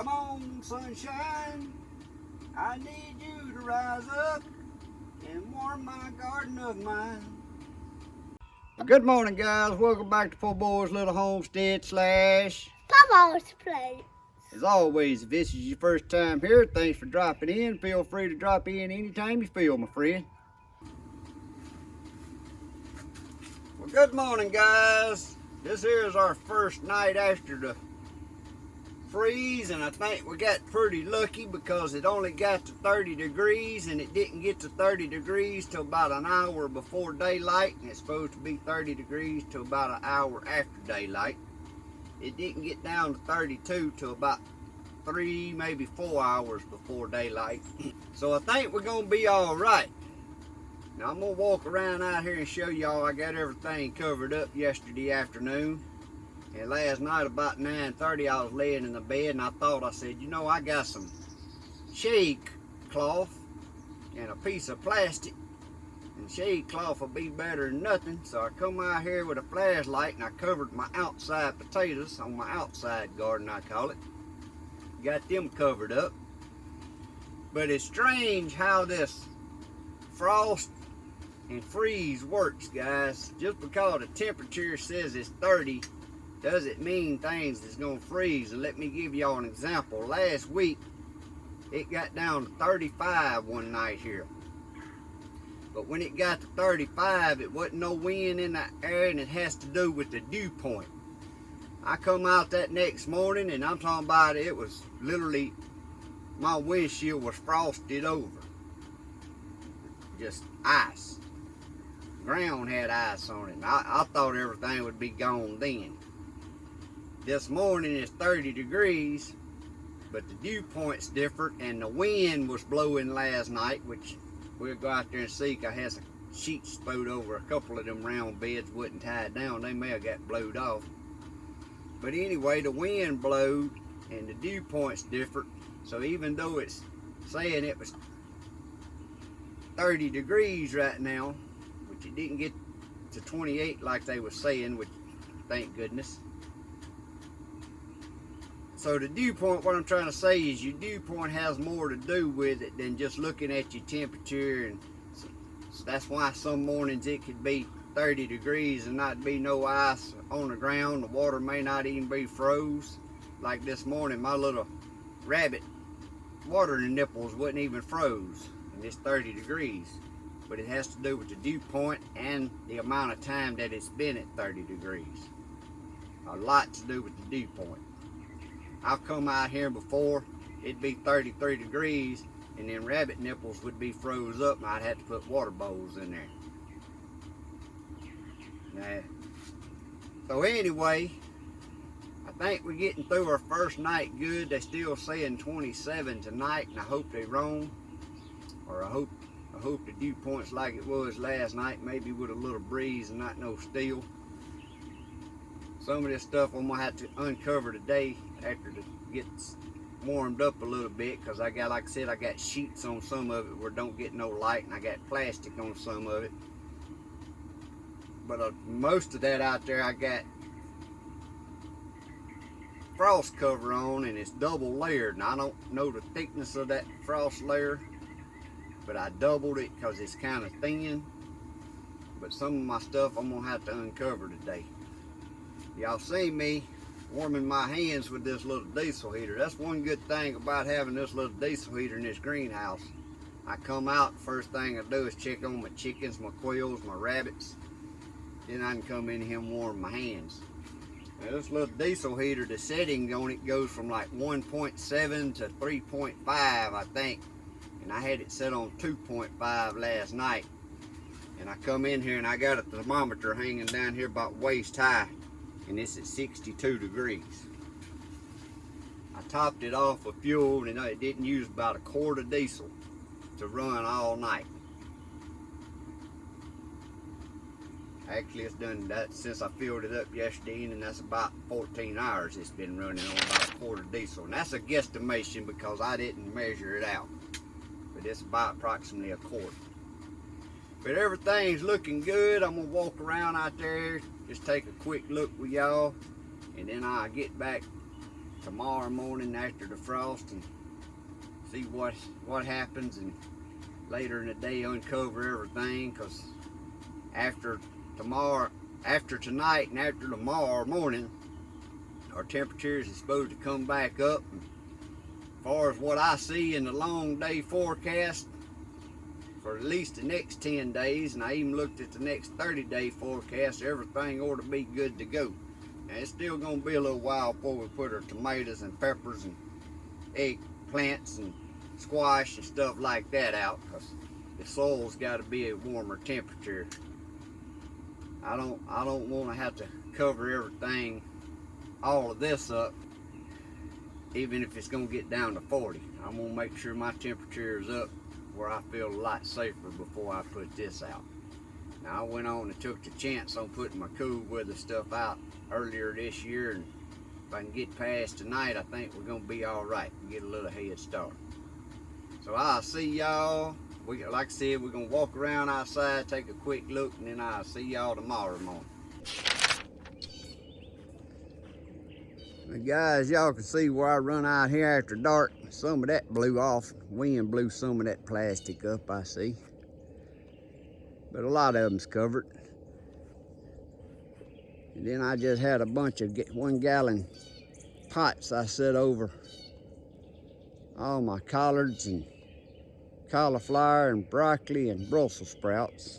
Come on, sunshine, I need you to rise up and warm my garden of mine. Good morning, guys. Welcome back to Poorboys Little Homestead slash Papa's place. As always, if this is your first time here, thanks for dropping in. Feel free to drop in anytime you feel, my friend. Well, good morning, guys. This here is our first night after the freeze, and I think we got pretty lucky because it only got to 30 degrees, and it didn't get to 30 degrees till about an hour before daylight, and it's supposed to be 30 degrees till about an hour after daylight. It didn't get down to 32 till about 3, maybe 4 hours before daylight. So I think we're gonna be all right. Now I'm gonna walk around out here and show y'all I got everything covered up yesterday afternoon. And last night about 9:30 I was laying in the bed and I said, you know, I got some shade cloth and a piece of plastic, and shade cloth will be better than nothing. So I come out here with a flashlight and I covered my outside potatoes on my outside garden, I call it. Got them covered up. But it's strange how this frost and freeze works, guys. Just because the temperature says it's 30 doesn't mean things is gonna freeze. And let me give y'all an example. Last week it got down to 35 one night here, but when it got to 35 it wasn't no wind in the air, and it has to do with the dew point. I come out that next morning and I'm talking about it was literally, my windshield was frosted over, just ice. The ground had ice on it, and I thought everything would be gone then. This morning it's 30 degrees, but the dew point's different, and the wind was blowing last night, which we'll go out there and see. I had some sheets stowed over a couple of them round beds, wasn't tied down. They may have got blowed off. But anyway, the wind blowed and the dew point's different. So even though it's saying it was 30 degrees right now, which it didn't get to 28 like they were saying, which thank goodness. So the dew point, what I'm trying to say is your dew point has more to do with it than just looking at your temperature. And so that's why some mornings it could be 30 degrees and not be no ice on the ground. The water may not even be froze. Like this morning, my little rabbit watering nipples wasn't even froze, and it's 30 degrees. But it has to do with the dew point and the amount of time that it's been at 30 degrees. A lot to do with the dew point. I've come out here before, it'd be 33 degrees, and then rabbit nipples would be froze up, and I'd have to put water bowls in there. Now, so anyway, I think we're getting through our first night good. They're still saying 27 tonight, and I hope they're wrong. Or I hope the dew point's like it was last night, maybe with a little breeze and not no steel. Some of this stuff I'm gonna have to uncover today after it gets warmed up a little bit, because I got, like I said, I got sheets on some of it where it don't get no light, and I got plastic on some of it. But most of that out there I got frost cover on, and it's double layered, and I don't know the thickness of that frost layer, but I doubled it because it's kind of thin. But some of my stuff I'm gonna have to uncover today. Y'all see me warming my hands with this little diesel heater. That's one good thing about having this little diesel heater in this greenhouse. I come out, first thing I do is check on my chickens, my quails, my rabbits. Then I can come in here and warm my hands. Now this little diesel heater, the setting on it goes from like 1.7 to 3.5, I think. And I had it set on 2.5 last night. And I come in here and I got a thermometer hanging down here about waist high, and it's at 62 degrees. I topped it off with fuel, and it didn't use about a quart of diesel to run all night. Actually, it's done that since I filled it up yesterday, and that's about 14 hours it's been running on about a quart of diesel. And that's a guesstimation because I didn't measure it out, but it's about approximately a quart. But everything's looking good. I'm gonna walk around out there, just take a quick look with y'all, and then I'll get back tomorrow morning after the frost and see what happens, and later in the day uncover everything, because after tonight and after tomorrow morning, our temperatures is supposed to come back up. And as far as what I see in the long day forecast for at least the next 10 days, and I even looked at the next 30-day forecast, everything ought to be good to go. Now, it's still going to be a little while before we put our tomatoes and peppers and eggplants and squash and stuff like that out, because the soil's got to be at warmer temperature. I don't want to have to cover everything, all of this up, even if it's going to get down to 40. I'm going to make sure my temperature is up where I feel a lot safer before I put this out. Now, I went on and took the chance on putting my cool weather stuff out earlier this year, and if I can get past tonight, I think we're going to be all right and get a little head start. So I'll see y'all. Like I said, we're going to walk around outside, take a quick look, and then I'll see y'all tomorrow morning. Now guys, y'all can see where I run out here after dark. Some of that blew off. Wind blew some of that plastic up, I see. But a lot of them's covered. And then I just had a bunch of 1-gallon pots I set over all my collards and cauliflower and broccoli and Brussels sprouts.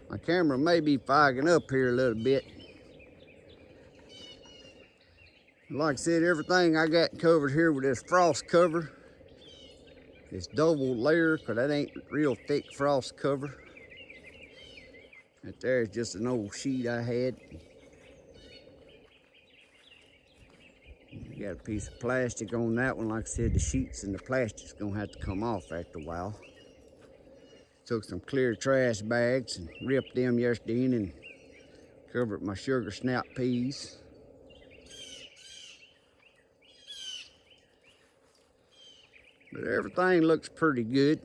My camera may be fogging up here a little bit. Like I said, everything I got covered here with this frost cover. This double layer, because that ain't real thick frost cover. Right there is just an old sheet I had. Got a piece of plastic on that one. Like I said, the sheets and the plastic's gonna have to come off after a while. Took some clear trash bags and ripped them yesterday and covered my sugar snap peas. But everything looks pretty good.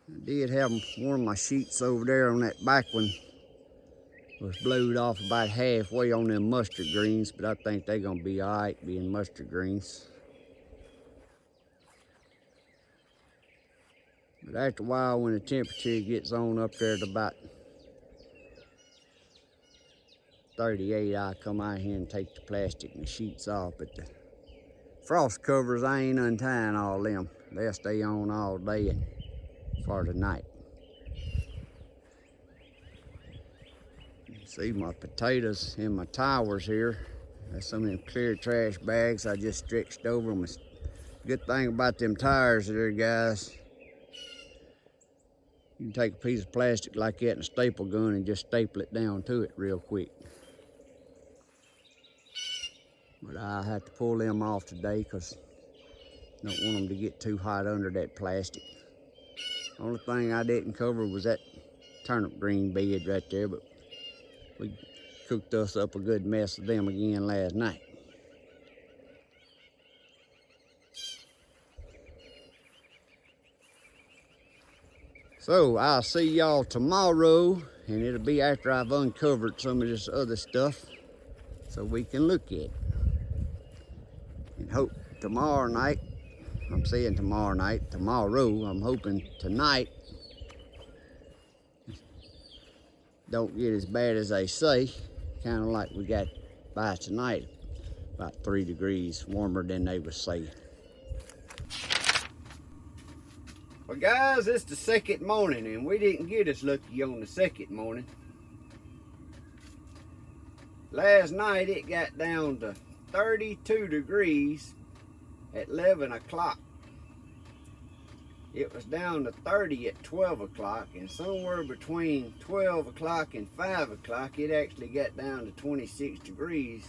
I did have one of my sheets over there on that back one was blowed off about halfway on them mustard greens, but I think they're gonna be all right being mustard greens. But after a while, when the temperature gets on up there to about 38, I'll come out here and take the plastic and the sheets off. But the frost covers, I ain't untying all them. They'll stay on all day and for the night. See my potatoes in my towers here. That's some of them clear trash bags I just stretched over them. Good thing about them tires there, guys, you can take a piece of plastic like that and a staple gun and just staple it down to it real quick. But I have to pull them off today because I don't want them to get too hot under that plastic. Only thing I didn't cover was that turnip green bed right there, but we cooked us up a good mess of them again last night. So I'll see y'all tomorrow, and it'll be after I've uncovered some of this other stuff so we can look at it. And hope tomorrow night, I'm saying tomorrow night, tomorrow, I'm hoping tonight don't get as bad as they say. Kind of like we got by tonight, about 3 degrees warmer than they were saying. Well guys, it's the second morning and we didn't get as lucky on the second morning. Last night it got down to 32 degrees at 11 o'clock. It was down to 30 at 12 o'clock, and somewhere between 12 o'clock and 5 o'clock it actually got down to 26 degrees,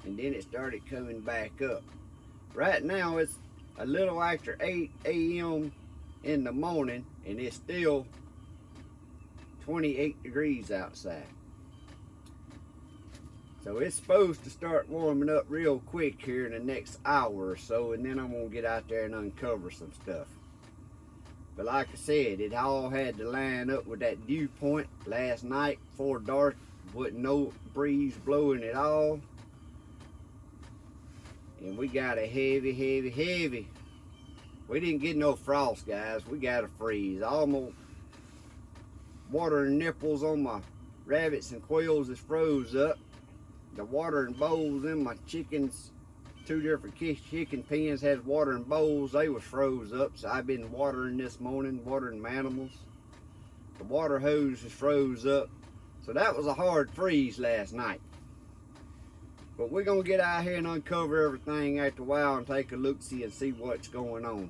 and then it started coming back up. Right now it's a little after 8 a.m. in the morning and it's still 28 degrees outside. So it's supposed to start warming up real quick here in the next hour or so, and then I'm gonna get out there and uncover some stuff. But like I said, it all had to line up with that dew point last night before dark. Wasn't no breeze blowing at all. And we got a heavy. We didn't get no frost, guys. We got a freeze. Almost watering nipples on my rabbits and quails is froze up. The watering bowls in my chickens, 2 different chicken pens has watering bowls. They was froze up, so I've been watering this morning, watering my animals. The water hose is froze up. So that was a hard freeze last night. But we're gonna get out here and uncover everything after a while and take a look-see and see what's going on.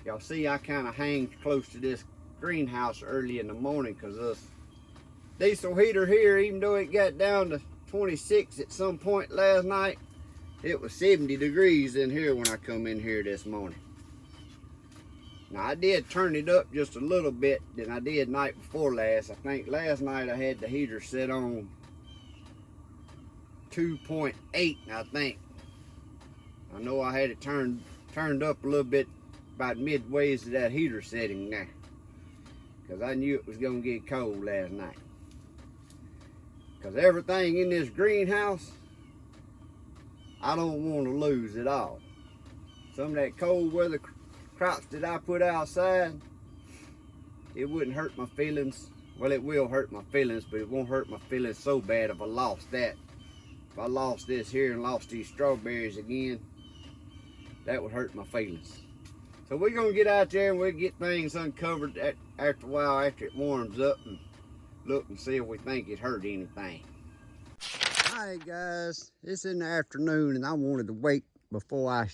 Y'all see I kind of hang close to this greenhouse early in the morning because this diesel heater here, even though it got down to 26 at some point last night, it was 70 degrees in here when I come in here this morning. Now I did turn it up just a little bit than I did night before last. I think last night I had the heater set on 2.8, I think. I know I had it turned up a little bit about midway to that heater setting there, because I knew it was gonna get cold last night. Because everything in this greenhouse, I don't want to lose it all. Some of that cold weather crops that I put outside, it wouldn't hurt my feelings. Well, it will hurt my feelings, but it won't hurt my feelings so bad if I lost that. If I lost this here and lost these strawberries again, that would hurt my feelings. So we're gonna get out there and we'll get things uncovered after a while, after it warms up, and look and see if we think it hurt anything. Alright guys, it's in the afternoon and I wanted to wait before I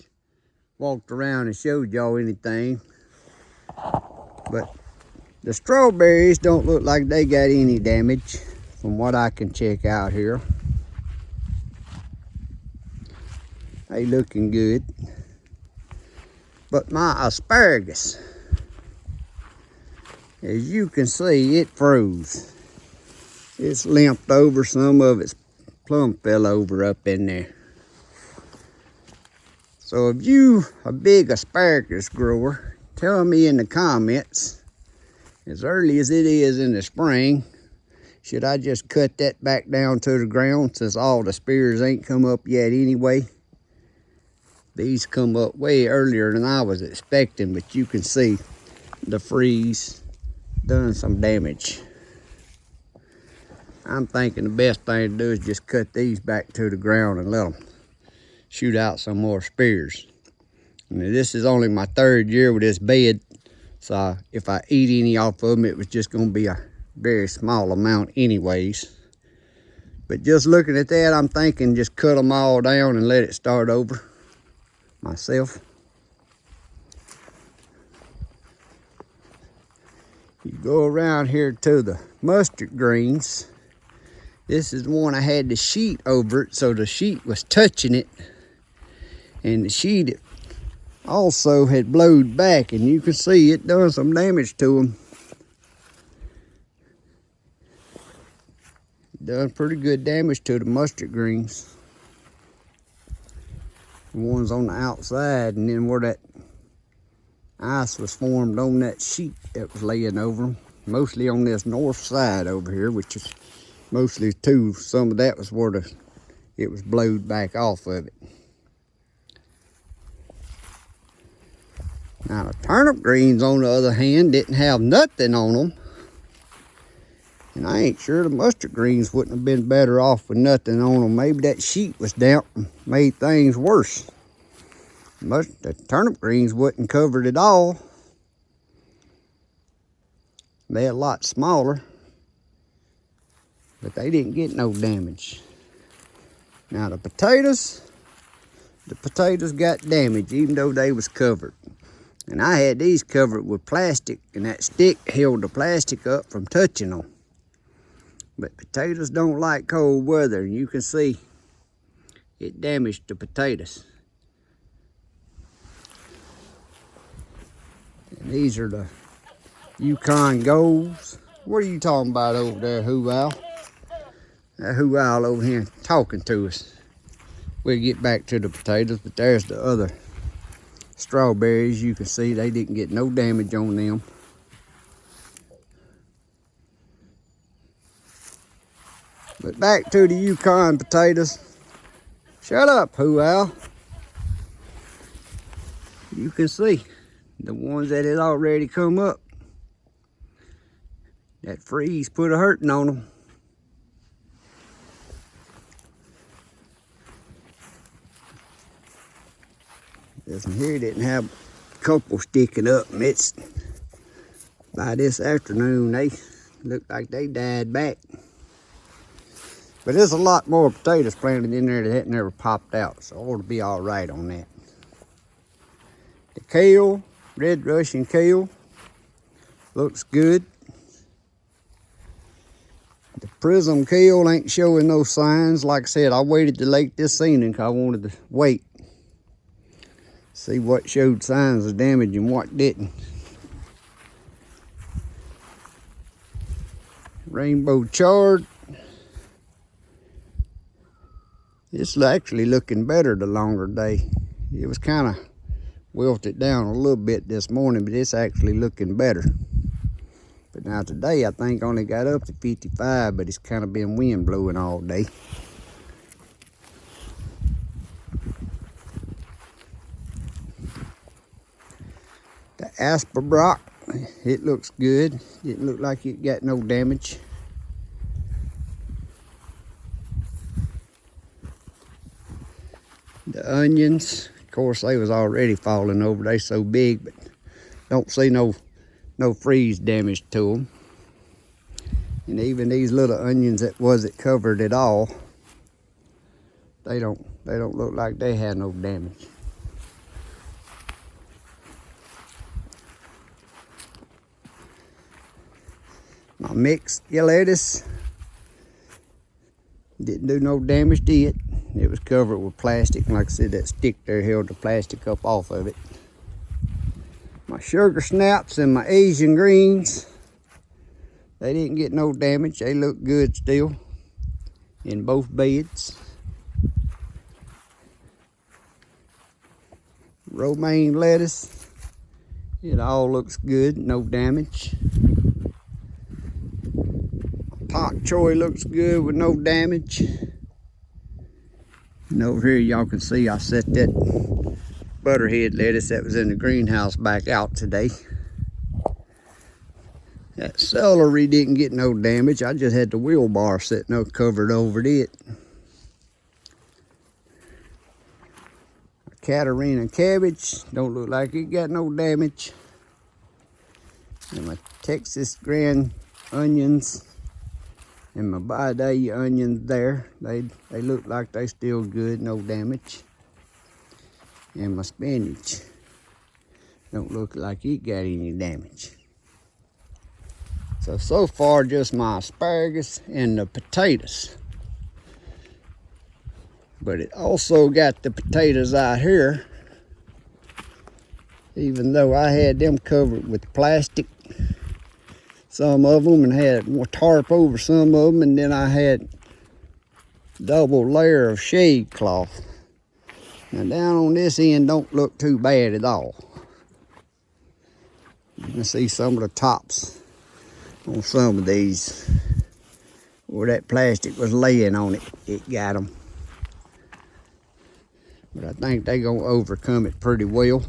walked around and showed y'all anything. But the strawberries don't look like they got any damage from what I can check out here. They looking good. But my asparagus, as you can see, it froze. It's limped over, some of its plumb fell over up in there. So if you a big asparagus grower, tell me in the comments, as early as it is in the spring, should I just cut that back down to the ground since all the spears ain't come up yet anyway? These come up way earlier than I was expecting, but you can see the freeze done some damage. I'm thinking the best thing to do is just cut these back to the ground and let them shoot out some more spears. And this is only my 3rd year with this bed, so if I eat any off of them, it was just going to be a very small amount anyways. But just looking at that, I'm thinking just cut them all down and let it start over myself. You go around here to the mustard greens. This is the one I had the sheet over it, so the sheet was touching it, and the sheet also had blowed back, and you can see it done some damage to them. Done pretty good damage to the mustard greens. The ones on the outside, and then where that ice was formed on that sheet that was laying over them, mostly on this north side over here, which is mostly too. Some of that was where it was blowed back off of it. Now the turnip greens, on the other hand, didn't have nothing on them. And I ain't sure the mustard greens wouldn't have been better off with nothing on them. Maybe that sheet was damp and made things worse. The turnip greens wasn't covered at all. They're a lot smaller, but they didn't get no damage. Now the potatoes got damage even though they was covered. And I had these covered with plastic, and that stick held the plastic up from touching them. But potatoes don't like cold weather, and you can see it damaged the potatoes. And these are the Yukon Golds. What are you talking about over there, Hoo Owl? That Hoo Owl over here talking to us. We'll get back to the potatoes, but there's the other strawberries, you can see they didn't get no damage on them. But back to the Yukon potatoes. Shut up, Hoo-Owl. You can see the ones that had already come up. That freeze put a hurting on them. This one here didn't have a couple sticking up, and it's by this afternoon they look like they died back. But there's a lot more potatoes planted in there that hadn't never popped out, so ought to be all right on that. The kale, red Russian kale, looks good. The prism kale ain't showing no signs. Like I said, I waited till late this evening because I wanted to wait. See what showed signs of damage and what didn't. Rainbow chard. It's actually looking better the longer day. It was kind of wilted down a little bit this morning, but it's actually looking better. But now today I think only got up to 55, but it's kind of been wind blowing all day. The Asparagus, it looks good. Didn't look like it got no damage. The onions, of course, they was already falling over. They so big, but don't see no freeze damage to them. And even these little onions that wasn't covered at all, they don't look like they had no damage. My mixed lettuce didn't do no damage to it. It was covered with plastic, and like I said, that stick there held the plastic up off of it. My sugar snaps and my Asian greens, they didn't get no damage. They look good still in both beds. Romaine lettuce, it all looks good, no damage. Pak choy looks good with no damage. And over here y'all can see I set that butterhead lettuce that was in the greenhouse back out today. That celery didn't get no damage. I just had the wheelbarrow sitting up covered over it. Katarina cabbage don't look like it got no damage. And my Texas grand onions and my by-day onions there, they look like they still good, no damage. And my spinach don't look like it got any damage. So far just my asparagus and the potatoes. But it also got the potatoes out here, even though I had them covered with plastic, some of them, and had more tarp over some of them, and then I had double layer of shade cloth. Now down on this end don't look too bad at all. You can see some of the tops on some of these where that plastic was laying on it, it got them. But I think they're gonna overcome it pretty well.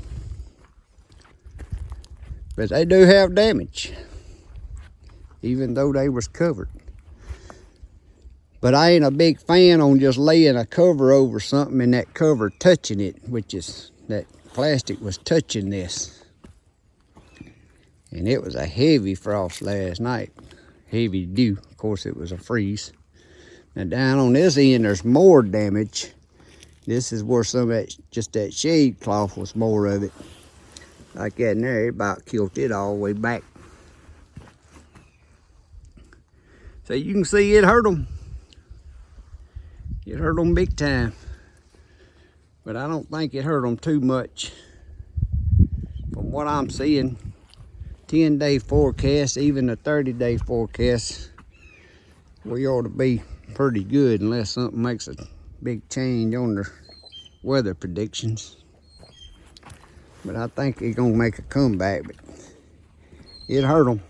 But they do have damage, even though they was covered. But I ain't a big fan on just laying a cover over something and that cover touching it, which is that plastic was touching this. And it was a heavy frost last night. Heavy dew, of course it was a freeze. Now down on this end there's more damage. This is where some of that, just that shade cloth was more of it. Like that in there, it about killed it all the way back. So you can see it hurt them. It hurt them big time. But I don't think it hurt them too much. From what I'm seeing, 10-day forecast, even a 30-day forecast, we ought to be pretty good unless something makes a big change on the weather predictions. But I think he's gonna make a comeback, but it hurt him.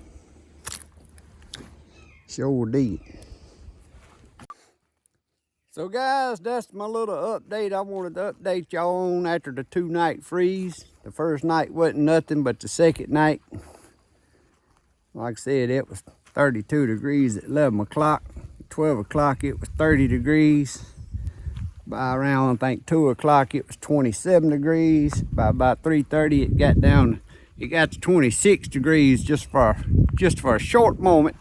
Sure did. So guys, that's my little update I wanted to update y'all on after the 2-night freeze. The first night wasn't nothing, but the second night, like I said, it was 32 degrees at 11 o'clock. 12 o'clock it was 30 degrees. By around, I think, 2 o'clock it was 27 degrees. By about 3:30 it got to 26 degrees just for a short moment.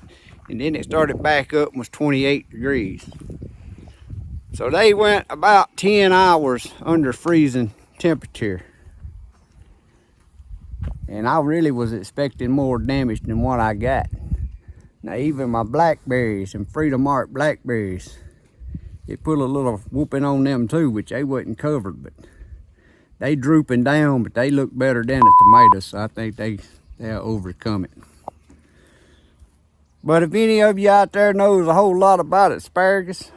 And then it started back up and was 28 degrees. So they went about 10 hours under freezing temperature. And I really was expecting more damage than what I got. Now even my blackberries and Freedom Art blackberries, it put a little whooping on them too, which they wasn't covered, but they drooping down, but they look better than the tomatoes, so I think they'll overcome it. But if any of you out there knows a whole lot about asparagus,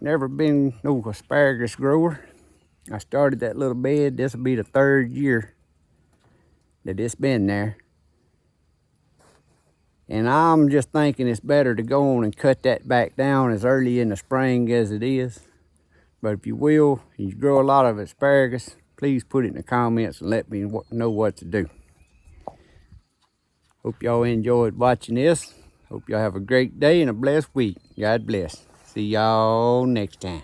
never been no asparagus grower. I started that little bed. This will be the 3rd year that it's been there. And I'm just thinking it's better to go on and cut that back down as early in the spring as it is. But if you will, and you grow a lot of asparagus, please put it in the comments and let me know what to do. Hope y'all enjoyed watching this. Hope y'all have a great day and a blessed week. God bless. See y'all next time.